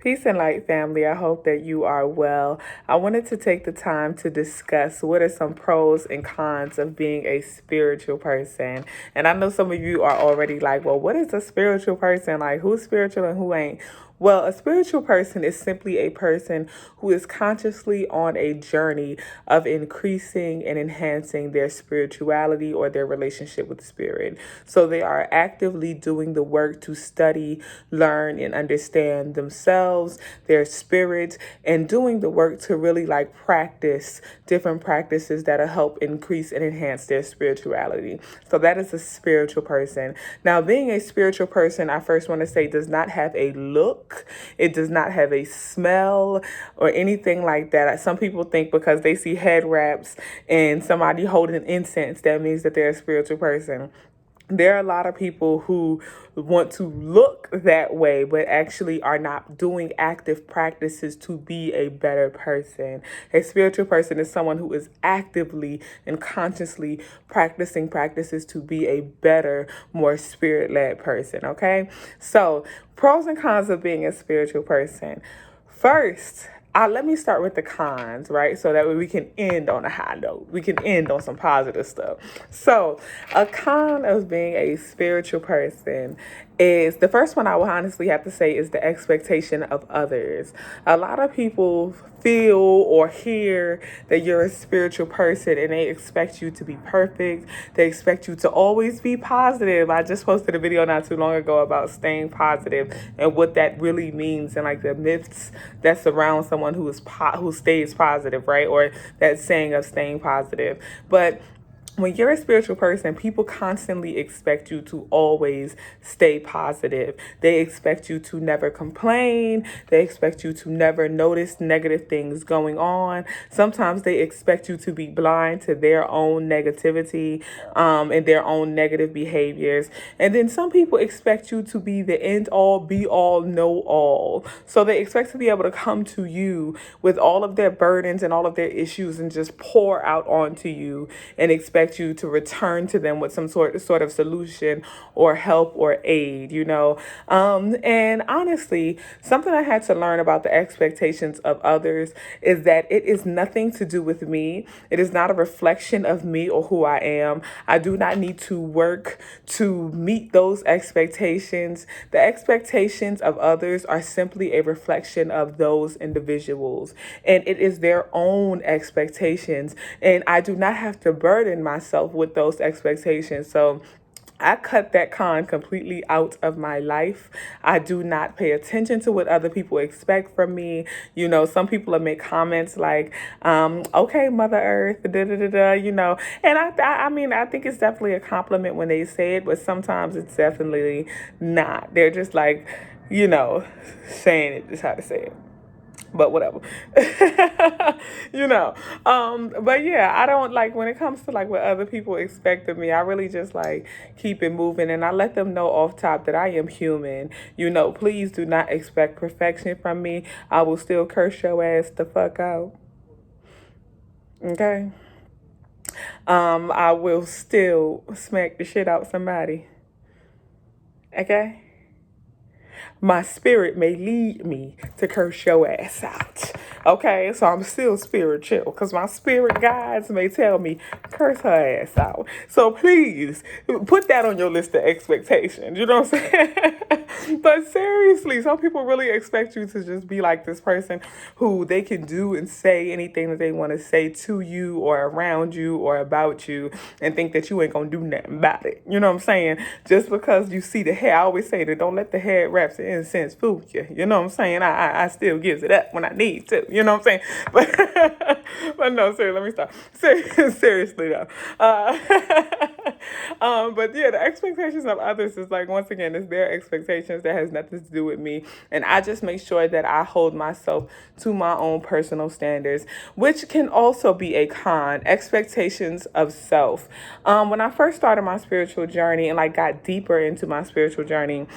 Peace and light, family. I hope that you are well. I wanted to take the time to discuss what are some pros and cons of being a spiritual person. And I know some of you are already like, well, what is a spiritual person? Like, who's spiritual and who ain't? Well, a spiritual person is simply a person who is consciously on a journey of increasing and enhancing their spirituality or their relationship with spirit. So they are actively doing the work to study, learn, and understand themselves, their spirit, and doing the work to really like practice different practices that'll help increase and enhance their spirituality. So that is a spiritual person. Now, being a spiritual person, I first want to say, does not have a look. It does not have a smell or anything like that. Some people think because they see head wraps and somebody holding incense, that means that they're a spiritual person. There are a lot of people who want to look that way, but actually are not doing active practices to be a better person. A spiritual person is someone who is actively and consciously practicing practices to be a better, more spirit led person. Okay. So, pros and cons of being a spiritual person. First, let me start with the cons, right? So that way we can end on a high note. We can end on some positive stuff. So, a con of being a spiritual person is the first one I will honestly have to say is the expectation of others. A lot of people feel or hear that you're a spiritual person and they expect you to be perfect. They expect you to always be positive. I just posted a video not too long ago about staying positive and what that really means and like the myths that surround someone who stays positive, right? Or that saying of staying positive. But when you're a spiritual person, people constantly expect you to always stay positive. They expect you to never complain. They expect you to never notice negative things going on. Sometimes they expect you to be blind to their own negativity and their own negative behaviors. And then some people expect you to be the end all, be all, know all. So they expect to be able to come to you with all of their burdens and all of their issues and just pour out onto you and expect you to return to them with some sort of solution or help or aid, you know. And honestly, something I had to learn about the expectations of others is that it is nothing to do with me. It is not a reflection of me or who I am. I do not need to work to meet those expectations. The expectations of others are simply a reflection of those individuals, and it is their own expectations. And I do not have to burden myself with those expectations. So I cut that con completely out of my life. I do not pay attention to what other people expect from me. You know, some people will make comments like, okay, Mother Earth, da da da da, you know. And I mean, I think it's definitely a compliment when they say it, but sometimes it's definitely not. They're just like, you know, saying it is how to say it, but whatever. you know but yeah, I don't like when it comes to like what other people expect of me. I really just like keep it moving, and I let them know off top that I am human. You know, please do not expect perfection from me. I will still curse your ass the fuck out. Okay. I will still smack the shit out somebody. Okay. My spirit may lead me to curse your ass out. Okay, so I'm still spiritual because my spirit guides may tell me curse her ass out. So please put that on your list of expectations. You know what I'm saying? But seriously, some people really expect you to just be like this person who they can do and say anything that they want to say to you or around you or about you and think that you ain't gonna do nothing about it. You know what I'm saying? Just because you see the hair, I always say that don't let the head wraps and incense fool you. You know what I'm saying? I still gives it up when I need to. You know what I'm saying? But no, seriously, let me stop. Seriously though. But yeah, the expectations of others is like, once again, it's their expectations that has nothing to do with me. And I just make sure that I hold myself to my own personal standards, which can also be a con, expectations of self. When I first started my spiritual journey and like got deeper into my spiritual journey,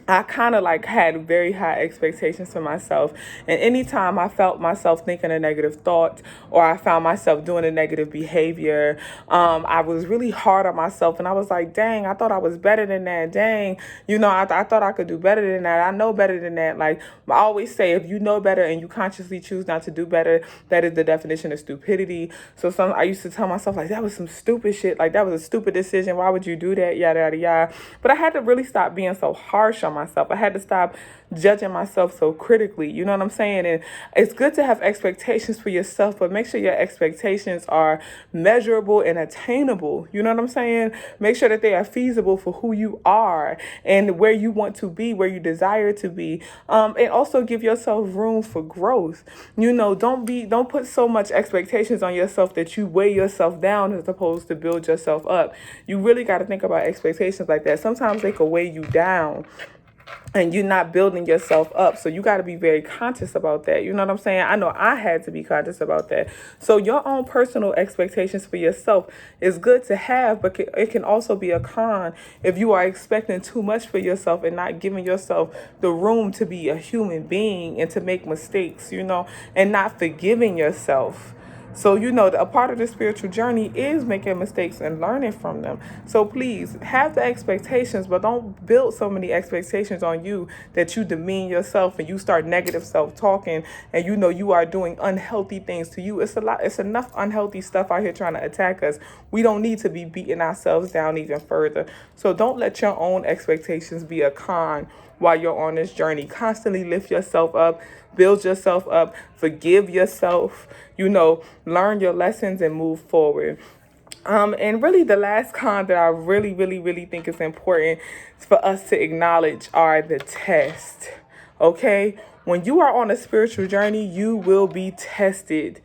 I kind of like had very high expectations for myself. And anytime I felt myself thinking a negative thought or I found myself doing a negative behavior, I was really hard on myself. And I was like, dang, I thought I was better than that. Dang, I thought I could do better than that. I know better than that. Like I always say, if you know better and you consciously choose not to do better, that is the definition of stupidity. So I used to tell myself like, that was some stupid shit. Like that was a stupid decision. Why would you do that? Yada, yada, yada. But I had to really stop being so harsh on myself. I had to stop judging myself so critically. You know what I'm saying? And it's good to have expectations for yourself, but make sure your expectations are measurable and attainable. You know what I'm saying? Make sure that they are feasible for who you are and where you want to be, where you desire to be. And also give yourself room for growth. Don't put so much expectations on yourself that you weigh yourself down as opposed to build yourself up. You really got to think about expectations like that. Sometimes they can weigh you down and you're not building yourself up. So you got to be very conscious about that. You know what I'm saying? I know I had to be conscious about that. So your own personal expectations for yourself is good to have, but it can also be a con if you are expecting too much for yourself and not giving yourself the room to be a human being and to make mistakes, and not forgiving yourself. So, a part of the spiritual journey is making mistakes and learning from them. So please have the expectations, but don't build so many expectations on you that you demean yourself and you start negative self-talking and you are doing unhealthy things to you. It's enough unhealthy stuff out here trying to attack us. We don't need to be beating ourselves down even further. So don't let your own expectations be a con while you're on this journey. Constantly lift yourself up, build yourself up, forgive yourself, learn your lessons and move forward. And really the last con that I really, really, really think is important for us to acknowledge are the tests. Okay? When you are on a spiritual journey, you will be tested.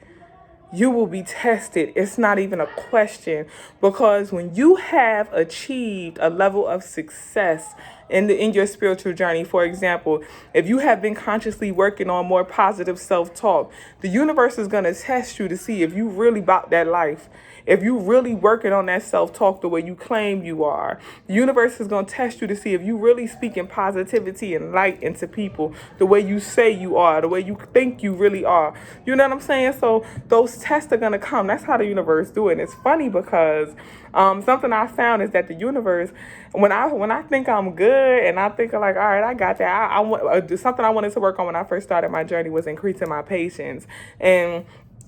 You will be tested. It's not even a question, because when you have achieved a level of success in your spiritual journey, for example, if you have been consciously working on more positive self-talk, the universe is going to test you to see if you really bought that life. If you really working on that self-talk the way you claim you are, the universe is going to test you to see if you really speaking positivity and light into people the way you say you are, the way you think you really are. You know what I'm saying? So those tests are going to come. That's how the universe do it. And it's funny because something I found is that the universe, when I think I'm good and I think like, all right, I got that. I want something I wanted to work on when I first started my journey was increasing my patience. And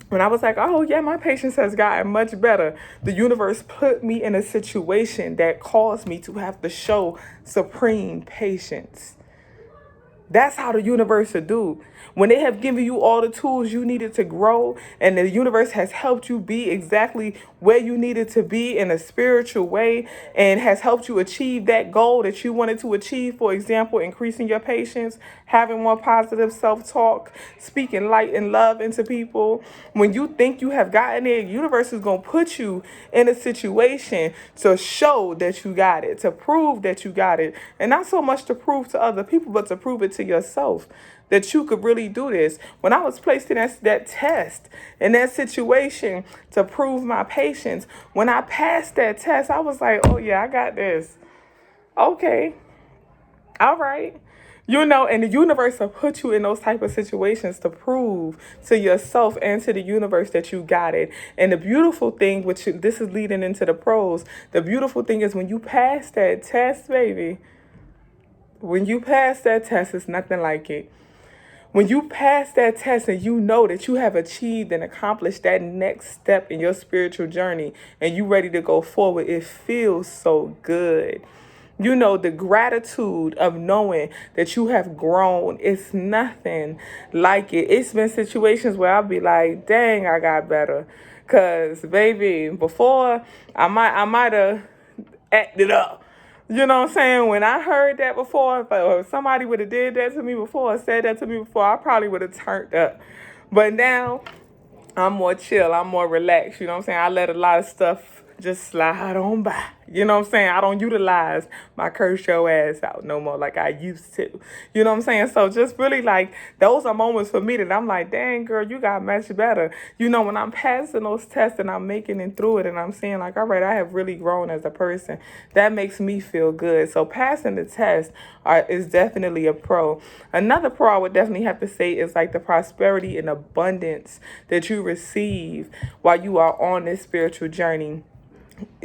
when I was like, oh, yeah, my patience has gotten much better, the universe put me in a situation that caused me to have to show supreme patience. That's how the universe will do. When they have given you all the tools you needed to grow, and the universe has helped you be exactly where you needed to be in a spiritual way, and has helped you achieve that goal that you wanted to achieve, for example, increasing your patience, having more positive self-talk, speaking light and love into people. When you think you have gotten it, the universe is going to put you in a situation to show that you got it, to prove that you got it. And not so much to prove to other people, but to prove it to yourself that you could really do this. When I was placed in that test, in that situation to prove my patience, when I passed that test, I was like, oh yeah, I got this. Okay. All right. And the universe will put you in those type of situations to prove to yourself and to the universe that you got it. And the beautiful thing, this is leading into the pros, the beautiful thing is when you pass that test, baby, when you pass that test, it's nothing like it. When you pass that test and you know that you have achieved and accomplished that next step in your spiritual journey and you ready to go forward, it feels so good. The gratitude of knowing that you have grown, it's nothing like it. It's been situations where I'll be like, dang, I got better. Because, baby, before I might have acted up. You know what I'm saying? When I heard that before, if somebody would have did that to me before or said that to me before, I probably would have turned up. But now I'm more chill. I'm more relaxed. You know what I'm saying? I let a lot of stuff just slide on by. You know what I'm saying? I don't utilize my curse your ass out no more like I used to. You know what I'm saying? So just really like those are moments for me that I'm like, dang girl, you got much better. You know, when I'm passing those tests and I'm making it through it and I'm seeing like, all right, I have really grown as a person. That makes me feel good. So passing the test is definitely a pro. Another pro I would definitely have to say is like the prosperity and abundance that you receive while you are on this spiritual journey.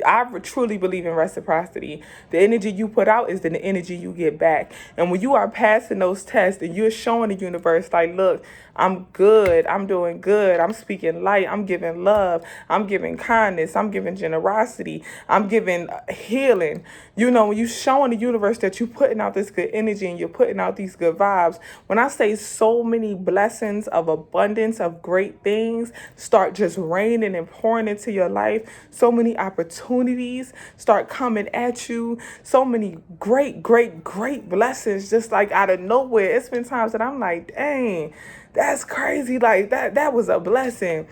I truly believe in reciprocity. The energy you put out is the energy you get back. And when you are passing those tests and you're showing the universe, like, look, I'm good. I'm doing good. I'm speaking light. I'm giving love. I'm giving kindness. I'm giving generosity. I'm giving healing. You know, when you're showing the universe that you're putting out this good energy and you're putting out these good vibes, when I say so many blessings of abundance of great things start just raining and pouring into your life, so many opportunities start coming at you, so many great, great, great blessings just like out of nowhere. It's been times that I'm like, dang, that's crazy. Like that was a blessing.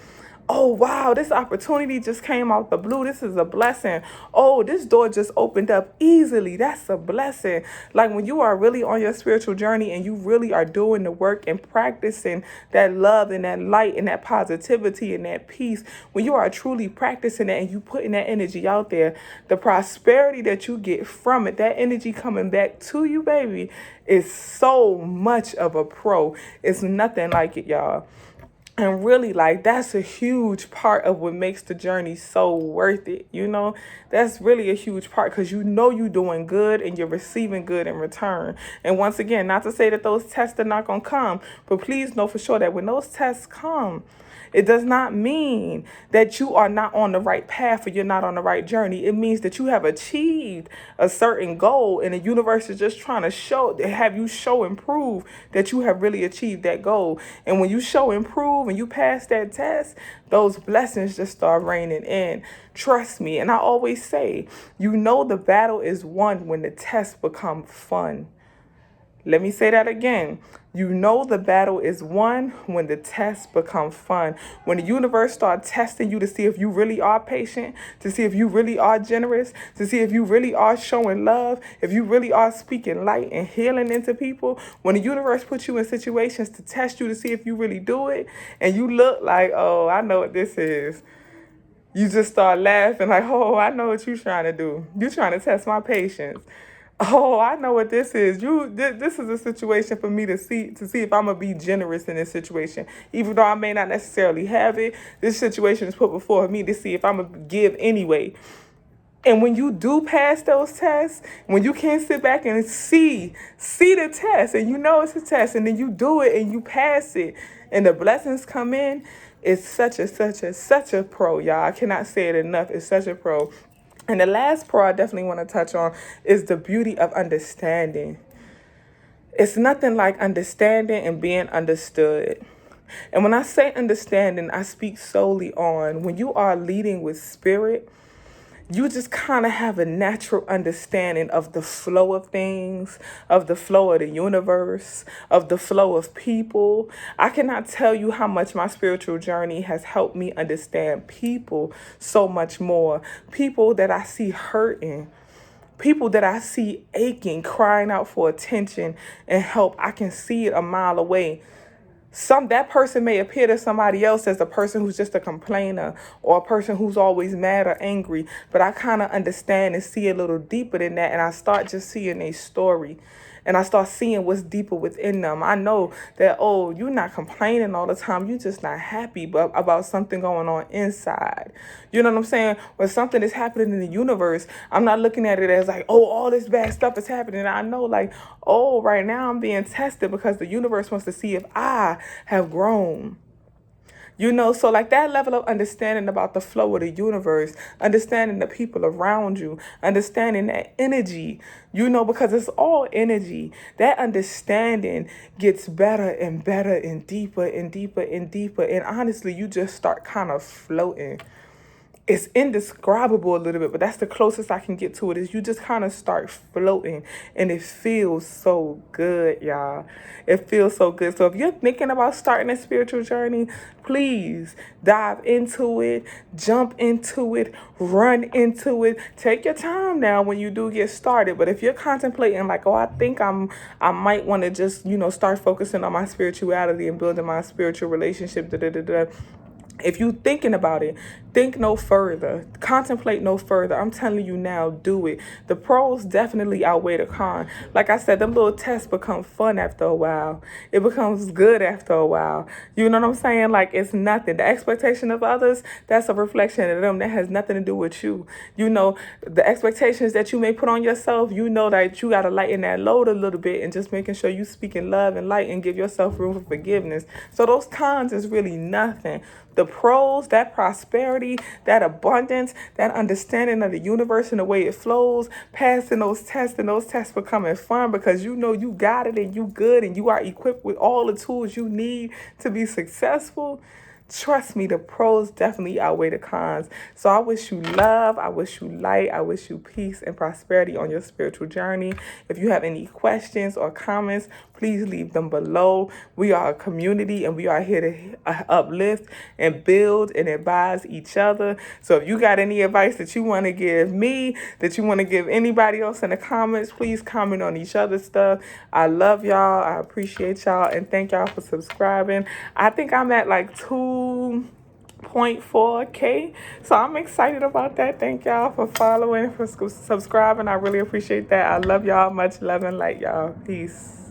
Oh, wow, this opportunity just came out the blue. This is a blessing. Oh, this door just opened up easily. That's a blessing. Like when you are really on your spiritual journey and you really are doing the work and practicing that love and that light and that positivity and that peace, when you are truly practicing that and you putting that energy out there, the prosperity that you get from it, that energy coming back to you, baby, is so much of a pro. It's nothing like it, y'all. And really, like, that's a huge part of what makes the journey so worth it. You know, that's really a huge part because you know you're doing good and you're receiving good in return. And once again, not to say that those tests are not going to come, but please know for sure that when those tests come, it does not mean that you are not on the right path or you're not on the right journey. It means that you have achieved a certain goal and the universe is just trying to have you show and prove that you have really achieved that goal. And when you show and prove and you pass that test, those blessings just start raining in. Trust me. And I always say, you know, the battle is won when the tests become fun. Let me say that again. You know the battle is won when the tests become fun. When the universe starts testing you to see if you really are patient, to see if you really are generous, to see if you really are showing love, if you really are speaking light and healing into people. When the universe puts you in situations to test you to see if you really do it, and you look like, oh, I know what this is. You just start laughing like, oh, I know what you're trying to do. You're trying to test my patience. Oh, I know what this is. This is a situation for me to see if I'm gonna be generous in this situation. Even though I may not necessarily have it, this situation is put before me to see if I'm gonna give anyway. And when you do pass those tests, when you can sit back and see the test, and you know it's a test, and then you do it and you pass it, and the blessings come in, it's such a pro, y'all. I cannot say it enough. It's such a pro. And the last pro I definitely want to touch on is the beauty of understanding. It's nothing like understanding and being understood. And when I say understanding, I speak solely on when you are leading with spirit, you just kind of have a natural understanding of the flow of things, of the flow of the universe, of the flow of people. I cannot tell you how much my spiritual journey has helped me understand people so much more. People that I see hurting, people that I see aching, crying out for attention and help. I can see it a mile away. That person may appear to somebody else as a person who's just a complainer or a person who's always mad or angry, but I kind of understand and see a little deeper than that, and I start just seeing a story. And I start seeing what's deeper within them. I know that, oh, you're not complaining all the time. You're just not happy about something going on inside. You know what I'm saying? When something is happening in the universe, I'm not looking at it as like, oh, all this bad stuff is happening. I know like, oh, right now I'm being tested because the universe wants to see if I have grown. You know, so like that level of understanding about the flow of the universe, understanding the people around you, understanding that energy, you know, because it's all energy. That understanding gets better and better and deeper and deeper and deeper. And honestly, you just start kind of floating. it's indescribable a little bit, but that's the closest I can get to it. Is you just kind of start floating, and it feels so good, y'all. It feels so good. So if you're thinking about starting a spiritual journey, please dive into it, jump into it, run into it. Take your time now when you do get started. But if you're contemplating like, oh, I might want to just, start focusing on my spirituality and building my spiritual relationship, da da da da. If you thinking about it, think no further. Contemplate no further. I'm telling you now, do it. The pros definitely outweigh the con. Like I said, them little tests become fun after a while. It becomes good after a while. You know what I'm saying? Like it's nothing. The expectation of others, that's a reflection of them. That has nothing to do with you. The expectations that you may put on yourself, that you got to lighten that load a little bit and just making sure you speak in love and light and give yourself room for forgiveness. So those cons is really nothing. The pros, that prosperity, that abundance, that understanding of the universe and the way it flows, passing those tests and those tests becoming fun because you got it and you good and you are equipped with all the tools you need to be successful. Trust me, the pros definitely outweigh the cons. So I wish you love, I wish you light, I wish you peace and prosperity on your spiritual journey. If you have any questions or comments, please leave them below. We are a community and we are here to uplift and build and advise each other. So if you got any advice that you want to give me, that you want to give anybody else in the comments, please comment on each other's stuff. I love y'all. I appreciate y'all and thank y'all for subscribing. I think I'm at like 2.4K. So I'm excited about that. Thank y'all for following, for subscribing. I really appreciate that. I love y'all. Much love and light, y'all. Peace.